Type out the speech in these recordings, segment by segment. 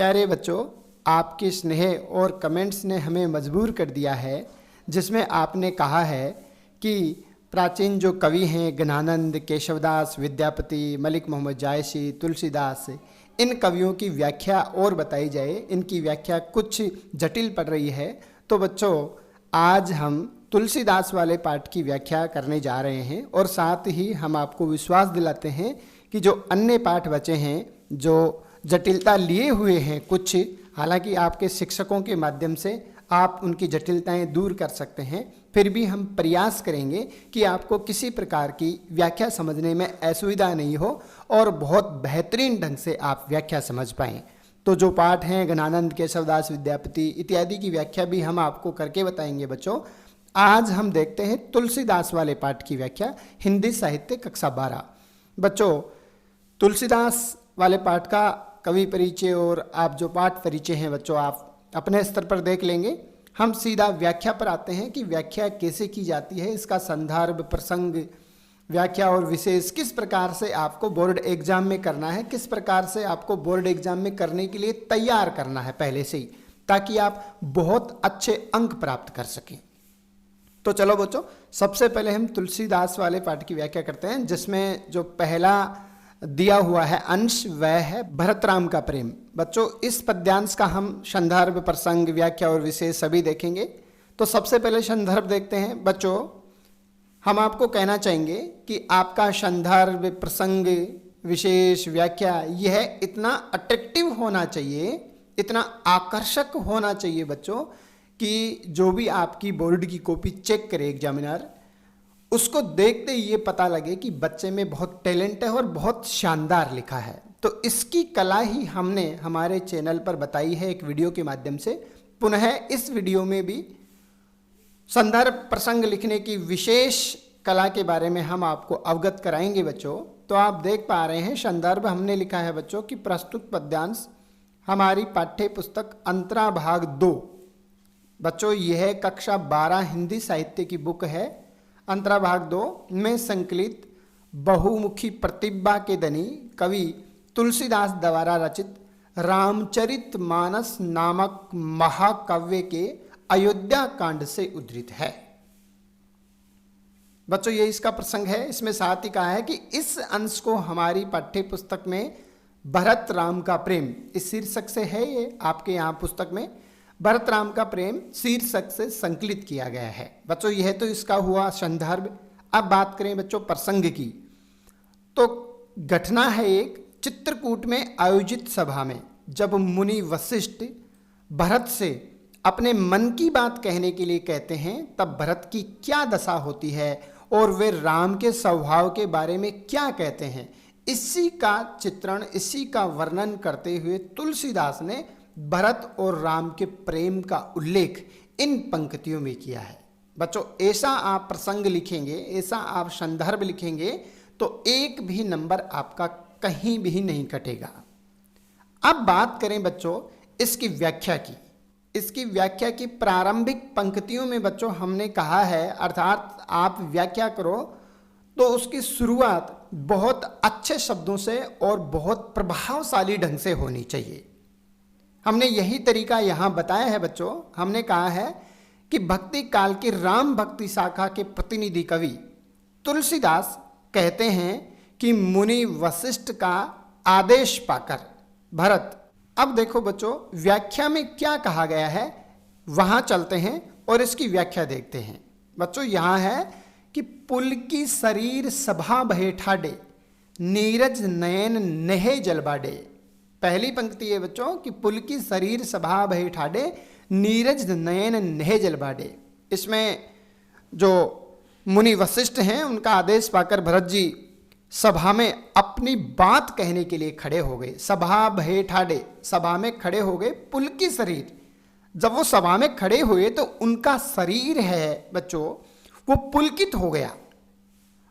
प्यारे बच्चों, आपके स्नेह और कमेंट्स ने हमें मजबूर कर दिया है, जिसमें आपने कहा है कि प्राचीन जो कवि हैं गणानंद, केशवदास, विद्यापति, मलिक मोहम्मद जायसी, तुलसीदास, इन कवियों की व्याख्या और बताई जाए। इनकी व्याख्या कुछ जटिल पड़ रही है। तो बच्चों, आज हम तुलसीदास वाले पाठ की व्याख्या करने जा रहे हैं और साथ ही हम आपको विश्वास दिलाते हैं कि जो अन्य पाठ बचे हैं, जो जटिलता लिए हुए हैं कुछ, हालांकि आपके शिक्षकों के माध्यम से आप उनकी जटिलताएं दूर कर सकते हैं, फिर भी हम प्रयास करेंगे कि आपको किसी प्रकार की व्याख्या समझने में असुविधा नहीं हो और बहुत बेहतरीन ढंग से आप व्याख्या समझ पाएं। तो जो पाठ हैं गणानंद, केशवदास, विद्यापति इत्यादि की व्याख्या भी हम आपको करके बताएंगे। बच्चों, आज हम देखते हैं तुलसीदास वाले पाठ की व्याख्या, हिंदी साहित्य कक्षा 12। बच्चों, तुलसीदास वाले पाठ का कवि परिचय और आप जो पाठ परिचय हैं बच्चों, आप अपने स्तर पर देख लेंगे। हम सीधा व्याख्या पर आते हैं कि व्याख्या कैसे की जाती है, इसका संदर्भ, प्रसंग, व्याख्या और विशेष किस प्रकार से आपको बोर्ड एग्जाम में करना है, किस प्रकार से आपको बोर्ड एग्जाम में करने के लिए तैयार करना है पहले से ही, ताकि आप बहुत अच्छे अंक प्राप्त कर सकें। तो चलो बच्चों, सबसे पहले हम तुलसीदास वाले पाठ की व्याख्या करते हैं, जिसमें जो पहला दिया हुआ है अंश वह है भरत राम का प्रेम। बच्चों, इस पद्यांश का हम संदर्भ, प्रसंग, व्याख्या और विशेष सभी देखेंगे। तो सबसे पहले संदर्भ देखते हैं। बच्चों, हम आपको कहना चाहेंगे कि आपका संदर्भ, प्रसंग, विशेष, व्याख्या यह इतना अट्रैक्टिव होना चाहिए, इतना आकर्षक होना चाहिए बच्चों, कि जो भी आपकी बोर्ड की कॉपी चेक करे एग्जामिनर, उसको देखते ही ये पता लगे कि बच्चे में बहुत टैलेंट है और बहुत शानदार लिखा है। तो इसकी कला ही हमने हमारे चैनल पर बताई है एक वीडियो के माध्यम से। पुनः इस वीडियो में भी संदर्भ, प्रसंग लिखने की विशेष कला के बारे में हम आपको अवगत कराएंगे बच्चों। तो आप देख पा रहे हैं संदर्भ हमने लिखा है बच्चों कि प्रस्तुत पद्यांश हमारी पाठ्य पुस्तक अंतरा भाग 2। बच्चों, यह कक्षा 12 हिंदी साहित्य की बुक है। अंतरा भाग 2 में संकलित बहुमुखी प्रतिभा के धनी कवि तुलसीदास द्वारा रचित रामचरितमानस नामक महाकाव्य के अयोध्या कांड से उद्धृत है। बच्चों, ये इसका प्रसंग है। इसमें साथ ही कहा है कि इस अंश को हमारी पाठ्य पुस्तक में भरत राम का प्रेम, इस शीर्षक से है ये आपके यहाँ पुस्तक में, भरत राम का प्रेम शीर्षक से संकलित किया गया है। बच्चों, यह तो इसका हुआ संदर्भ। अब बात करें बच्चों प्रसंग की, तो घटना है एक चित्रकूट में आयोजित सभा में, जब मुनि वशिष्ठ भरत से अपने मन की बात कहने के लिए कहते हैं, तब भरत की क्या दशा होती है और वे राम के स्वभाव के बारे में क्या कहते हैं, इसी का चित्रण, इसी का वर्णन करते हुए तुलसीदास ने भरत और राम के प्रेम का उल्लेख इन पंक्तियों में किया है। बच्चों, ऐसा आप प्रसंग लिखेंगे, ऐसा आप संदर्भ लिखेंगे, तो एक भी नंबर आपका कहीं भी नहीं कटेगा। अब बात करें बच्चों इसकी व्याख्या की। इसकी व्याख्या की प्रारंभिक पंक्तियों में बच्चों हमने कहा है, अर्थात आप व्याख्या करो तो उसकी शुरुआत बहुत अच्छे शब्दों से और बहुत प्रभावशाली ढंग से होनी चाहिए। हमने यही तरीका यहाँ बताया है बच्चों। हमने कहा है कि भक्ति काल की राम भक्ति शाखा के प्रतिनिधि कवि तुलसीदास कहते हैं कि मुनि वशिष्ठ का आदेश पाकर भरत। अब देखो बच्चों, व्याख्या में क्या कहा गया है, वहां चलते हैं और इसकी व्याख्या देखते हैं। बच्चों, यहाँ है कि पुल की शरीर सभा भये ठाडे, नीरज नयन नहे जलबाडे। पहली पंक्ति है बच्चों कि पुल की शरीर सभा भये ठाडे, नीरज नयन नहे जलबाडे। इसमें जो मुनि वशिष्ठ हैं, उनका आदेश पाकर भरत जी सभा में अपनी बात कहने के लिए खड़े हो गए। सभा भये ठाडे, सभा में खड़े हो गए। पुल की शरीर, जब वो सभा में खड़े हुए तो उनका शरीर है बच्चों वो पुलकित हो गया,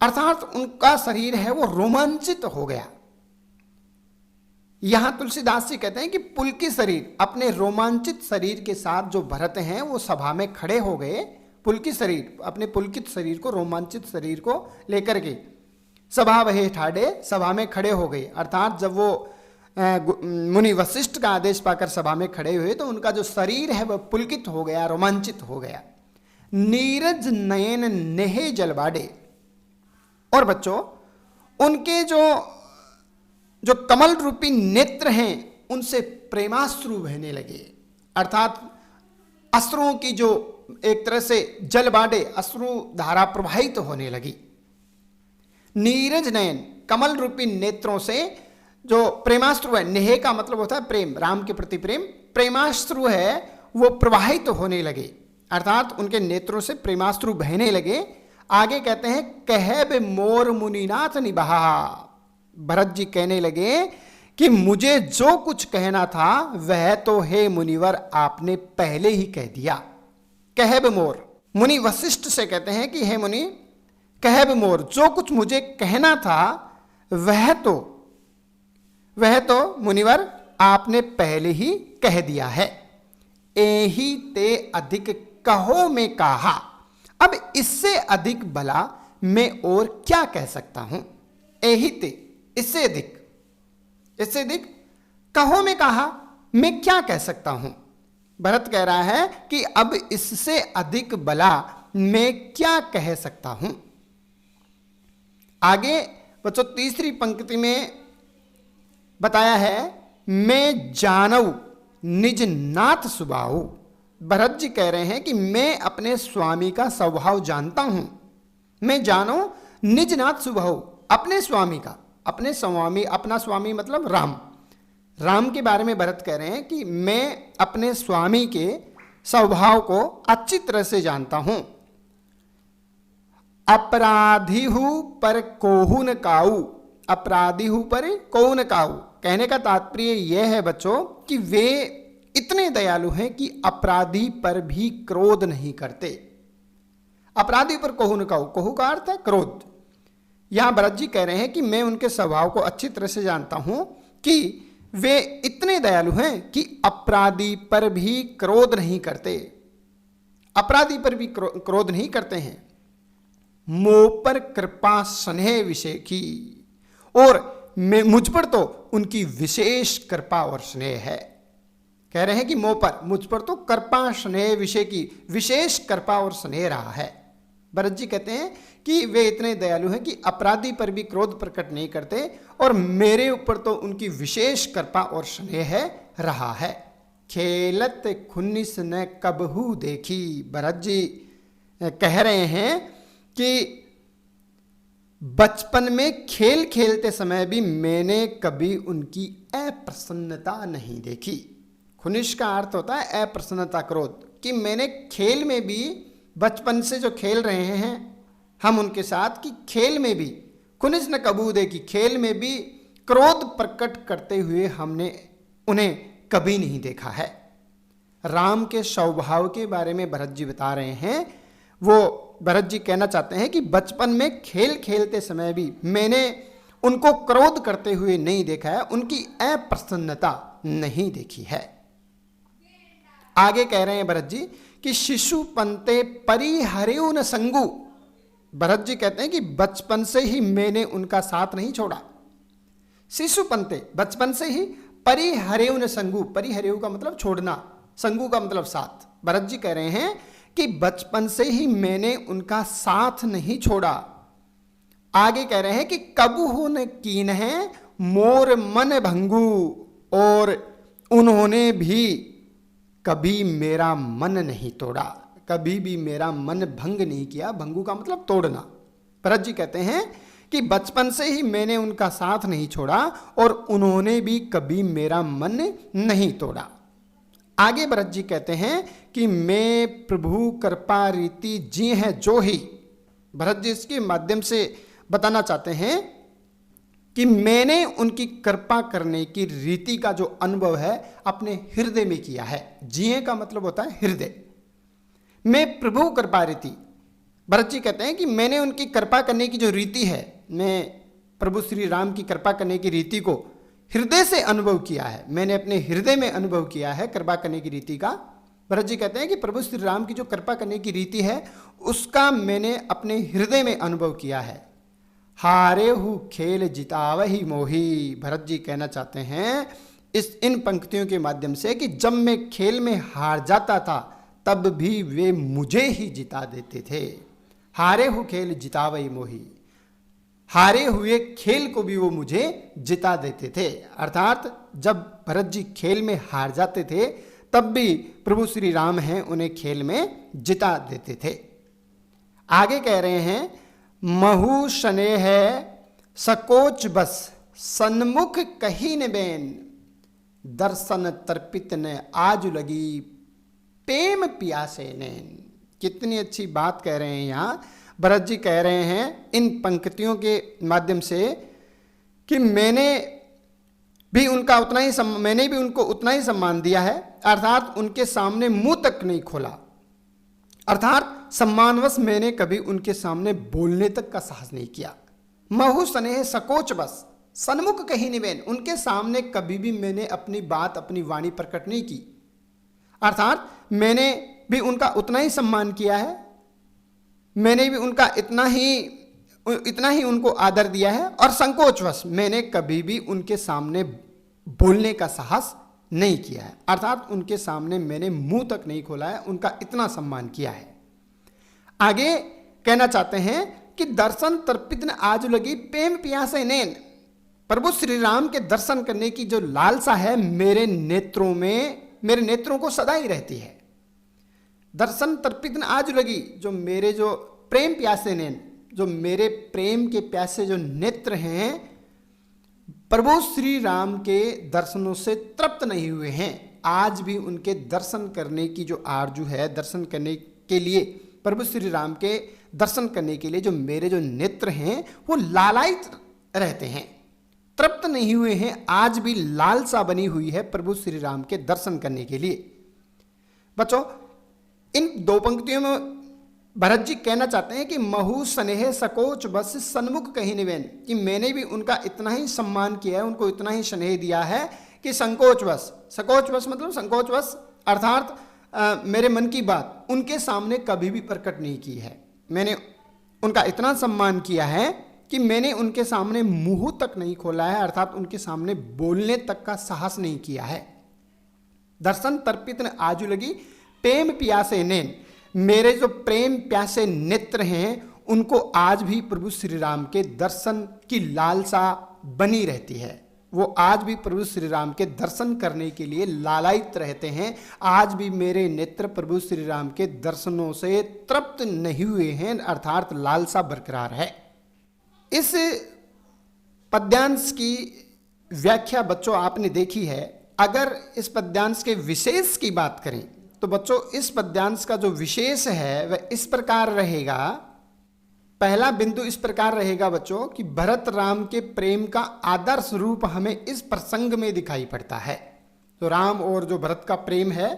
अर्थात उनका शरीर है वो रोमांचित हो गया। यहां तुलसीदास जी कहते हैं कि पुलकित शरीर, अपने रोमांचित शरीर के साथ जो भरत हैं वो सभा में खड़े हो गए। पुलकित शरीर, अपने पुलकित शरीर को, रोमांचित शरीर को लेकर के सभा भये ठाडे, सभा में खड़े हो गए। अर्थात जब वो मुनि वशिष्ठ का आदेश पाकर सभा में खड़े हुए तो उनका जो शरीर है वह पुलकित हो गया, रोमांचित हो गया। नीरज नयन नेहे जलबाडे, और बच्चों उनके जो कमल रूपी नेत्र हैं उनसे प्रेमाश्रु बहने लगे, अर्थात अश्रुओं की जो एक तरह से जलबाडे अश्रु धारा प्रवाहित तो होने लगी। नीरज नयन कमल रूपी नेत्रों से जो प्रेमाश्रु है, नेह का मतलब होता है प्रेम, राम के प्रति प्रेम, प्रेमाश्रु है वो प्रवाहित तो होने लगे, अर्थात उनके नेत्रों से प्रेमाश्रु बहने लगे। आगे कहते हैं कहब मोर मुनिनाथ निभाहा, भरत जी कहने लगे कि मुझे जो कुछ कहना था वह तो हे मुनिवर आपने पहले ही कह दिया। कहब मोर, मुनि वशिष्ठ से कहते हैं कि हे मुनि कहब मोर, जो कुछ मुझे कहना था वह तो मुनिवर आपने पहले ही कह दिया है। एही ते अधिक कहो में कहा, अब इससे अधिक भला मैं और क्या कह सकता हूं। एही ते, इससे अधिक कहो में कहा, मैं क्या कह सकता हूं। भरत कह रहा है कि अब इससे अधिक भला मैं क्या कह सकता हूं। आगे बच्चों तीसरी पंक्ति में बताया है मैं जानऊ निज नाथ स्वभाव। भरत जी कह रहे हैं कि मैं अपने स्वामी का स्वभाव जानता हूं। मैं जानो निज नाथ स्वभाव, अपने स्वामी का, अपने स्वामी, अपना स्वामी मतलब राम के बारे में भरत कह रहे हैं कि मैं अपने स्वामी के स्वभाव को अच्छी तरह से जानता हूं। अपराधी हूं पर कोहू न काऊ, अपराधी हूं पर कोहू न काऊ, कहने का तात्पर्य यह है बच्चों कि वे इतने दयालु हैं कि अपराधी पर भी क्रोध नहीं करते। अपराधी पर कोहू न काऊ, कोहू का अर्थ है क्रोध। यहां भरत जी कह रहे हैं कि मैं उनके स्वभाव को अच्छी तरह से जानता हूं कि वे इतने दयालु हैं कि अपराधी पर भी क्रोध नहीं करते, अपराधी पर भी क्रोध नहीं करते हैं। मोह पर कृपा स्नेह विषय की, और मैं मुझ पर तो उनकी विशेष कृपा और स्नेह है। कह रहे हैं कि मोह पर, मुझ पर तो कृपा स्नेह विषय की विशेष कृपा और स्नेह रहा है। भरत जी कहते हैं कि वे इतने दयालु हैं कि अपराधी पर भी क्रोध प्रकट नहीं करते, और मेरे ऊपर तो उनकी विशेष कृपा और स्नेह रहा है। खेलत खुन्निस न कबहू देखी, भरत जी कह रहे हैं कि बचपन में खेल खेलते समय भी मैंने कभी उनकी अप्रसन्नता नहीं देखी। खुनिश का अर्थ होता है अप्रसन्नता, क्रोध, कि मैंने खेल में भी, बचपन से जो खेल रहे हैं हम उनके साथ, कि खेल में भी खुनिश न कबू देखी, खेल में भी क्रोध प्रकट करते हुए हमने उन्हें कभी नहीं देखा है। राम के स्वभाव के बारे में भरत जी बता रहे हैं। वो भरत जी कहना चाहते हैं कि बचपन में खेल खेलते समय भी मैंने उनको क्रोध करते हुए नहीं देखा है, उनकी अप्रसन्नता नहीं देखी है। आगे कह रहे हैं भरत जी कि शिशु पंते परिहरेउ न संगु, भरत जी कहते हैं कि बचपन से ही मैंने उनका साथ नहीं छोड़ा। शिशु पंते, बचपन से ही, परिहरेउ न संगु, परिहरेउ का मतलब छोड़ना, संगु का मतलब साथ। भरत जी कह रहे हैं कि बचपन से ही मैंने उनका साथ नहीं छोड़ा। आगे कह रहे हैं कि कबहू न कीन है मोर मन भंगू, और उन्होंने भी कभी मेरा मन नहीं तोड़ा, कभी भी मेरा मन भंग नहीं किया। भंगू का मतलब तोड़ना। भरत जी कहते हैं कि बचपन से ही मैंने उनका साथ नहीं छोड़ा और उन्होंने भी कभी मेरा मन नहीं तोड़ा। आगे भरत जी कहते हैं कि मैं प्रभु कृपा रीति जी है जो ही, भरत जी इसके माध्यम से बताना चाहते हैं कि मैंने उनकी कृपा करने की रीति का जो अनुभव है अपने हृदय में किया है। जिए का मतलब होता है हृदय। मैं प्रभु कृपा रीति, भरत जी कहते हैं कि मैंने उनकी कृपा करने की जो रीति है, मैं प्रभु श्री राम की कृपा करने की रीति को हृदय से अनुभव किया है, मैंने अपने हृदय में अनुभव किया है कृपा करने की रीति का। भरत जी कहते हैं कि प्रभु श्री राम की जो कृपा करने की रीति है उसका मैंने अपने हृदय में अनुभव किया है। हारे हु खेल जितावही मोही। भरत जी कहना चाहते हैं इन पंक्तियों के माध्यम से कि जब मैं खेल में हार जाता था तब भी वे मुझे ही जिता देते थे। हारे हु खेल जितावही मोही, हारे हुए खेल को भी वो मुझे जिता देते थे। अर्थात जब भरत जी खेल में हार जाते थे तब भी प्रभु श्री राम हैं उन्हें खेल में जिता देते थे। आगे कह रहे हैं महु स्नेह सकोच बस सन्मुख कही न बेन, दर्शन तर्पित ने आज लगी प्रेम पियासे नैन। कितनी अच्छी बात कह रहे हैं यहाँ भरत जी कह रहे हैं इन पंक्तियों के माध्यम से कि मैंने भी उनको उतना ही सम्मान दिया है, अर्थात उनके सामने मुंह तक नहीं खोला, अर्थात सम्मानवश मैंने कभी उनके सामने बोलने तक का साहस नहीं किया। महु स्नेह सकोच बस सन्मुख कहीं निवेन, उनके सामने कभी भी मैंने अपनी बात अपनी वाणी प्रकट नहीं की, अर्थात मैंने भी उनका उतना ही सम्मान किया है, मैंने भी उनका इतना ही उनको आदर दिया है और संकोचवश मैंने कभी भी उनके सामने बोलने का साहस नहीं किया है, अर्थात उनके सामने मैंने मुंह तक नहीं खोला है, उनका इतना सम्मान किया है। आगे कहना चाहते हैं कि दर्शन तर्पित न आज लगी प्रेम पियासे नैन, प्रभु श्री राम के दर्शन करने की जो लालसा है मेरे नेत्रों को सदा ही रहती है। दर्शन तर्पित न आज लगी, जो प्रेम प्यासे नैन, जो मेरे प्रेम के प्यासे जो नेत्र हैं प्रभु श्री राम के दर्शनों से तृप्त नहीं हुए हैं, आज भी उनके दर्शन करने की जो आरजू है, दर्शन करने के लिए प्रभु श्री राम के दर्शन करने के लिए जो मेरे जो नेत्र हैं वो लालायित रहते हैं, तृप्त नहीं हुए हैं, आज भी लालसा बनी हुई है प्रभु श्री राम के दर्शन करने के लिए। बच्चों इन दो पंक्तियों में भरत जी कहना चाहते हैं कि महु स्नेह सकोच बस सन्मुख कहीं निवेन, कि मैंने भी उनका इतना ही सम्मान किया है, उनको इतना ही स्नेह दिया है कि संकोचवश मतलब संकोचवश अर्थात मेरे मन की बात उनके सामने कभी भी प्रकट नहीं की है। मैंने उनका इतना सम्मान किया है कि मैंने उनके सामने मुंह तक नहीं खोला है, अर्थात उनके सामने बोलने तक का साहस नहीं किया है। दर्शन तर्पित न आजू लगी प्रेम प्यासे नैन, मेरे जो प्रेम प्यासे नेत्र हैं उनको आज भी प्रभु श्री राम के दर्शन की लालसा बनी रहती है, वो आज भी प्रभु श्री राम के दर्शन करने के लिए लालायित रहते हैं, आज भी मेरे नेत्र प्रभु श्री राम के दर्शनों से तृप्त नहीं हुए हैं, अर्थात लालसा बरकरार है। इस पद्यांश की व्याख्या बच्चों आपने देखी है। अगर इस पद्यांश के विशेष की बात करें तो बच्चों इस पद्यांश का जो विशेष है वह इस प्रकार रहेगा। पहला बिंदु इस प्रकार रहेगा बच्चों कि भरत राम के प्रेम का आदर्श रूप हमें इस प्रसंग में दिखाई पड़ता है। तो राम और जो भरत का प्रेम है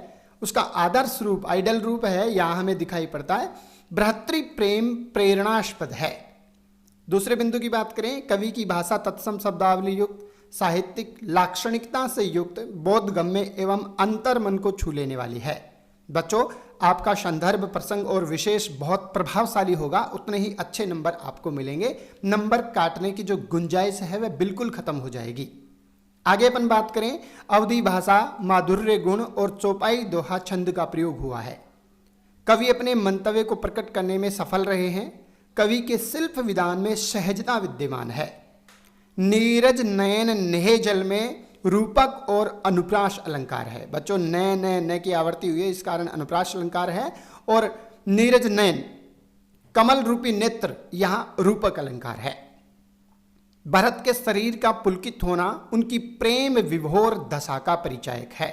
उसका आदर्श रूप आइडल रूप है यहाँ हमें दिखाई पड़ता है। भ्रातृ प्रेम प्रेरणास्पद है। दूसरे बिंदु की बात करें, कवि की भाषा तत्सम शब्दावली युक्त, साहित्यिक लाक्षणिकता से युक्त, बोधगम्य एवं अंतर मन को छू लेने वाली है। बच्चों आपका संदर्भ प्रसंग और विशेष बहुत प्रभावशाली होगा, उतने ही अच्छे नंबर आपको मिलेंगे। नंबर काटने की जो गुंजाइश है वह बिल्कुल खत्म हो जाएगी। आगे अपन बात करें, अवधी भाषा, माधुर्य गुण और चौपाई दोहा छंद का प्रयोग हुआ है। कवि अपने मंतव्य को प्रकट करने में सफल रहे हैं। कवि के शिल्प विधान में सहजता विद्यमान है। नीरज नयन नेह जल में रूपक और अनुप्रास अलंकार है। बच्चों न की आवृत्ति हुई है, इस कारण अनुप्रास अलंकार है। और नीरज नयन कमल रूपी नेत्र यहाँ रूपक अलंकार है। भरत के शरीर का पुलकित होना उनकी प्रेम विभोर दशा का परिचायक है।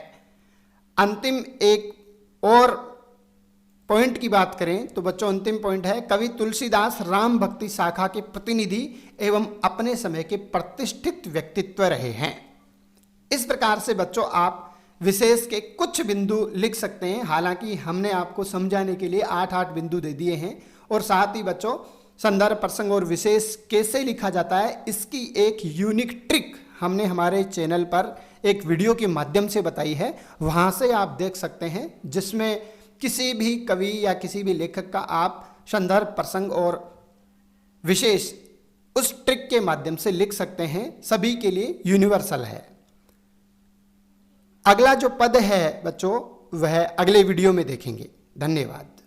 अंतिम एक और पॉइंट की बात करें तो बच्चों अंतिम पॉइंट है, कवि तुलसीदास राम भक्ति शाखा के प्रतिनिधि एवं अपने समय के प्रतिष्ठित व्यक्तित्व रहे हैं। इस प्रकार से बच्चों आप विशेष के कुछ बिंदु लिख सकते हैं। हालांकि हमने आपको समझाने के लिए 8 बिंदु दे दिए हैं और साथ ही बच्चों संदर्भ प्रसंग और विशेष कैसे लिखा जाता है इसकी एक यूनिक ट्रिक हमने हमारे चैनल पर एक वीडियो के माध्यम से बताई है, वहां से आप देख सकते हैं, जिसमें किसी भी कवि या किसी भी लेखक का आप संदर्भ प्रसंग और विशेष उस ट्रिक के माध्यम से लिख सकते हैं, सभी के लिए यूनिवर्सल है। अगला जो पद है बच्चों वह अगले वीडियो में देखेंगे। धन्यवाद।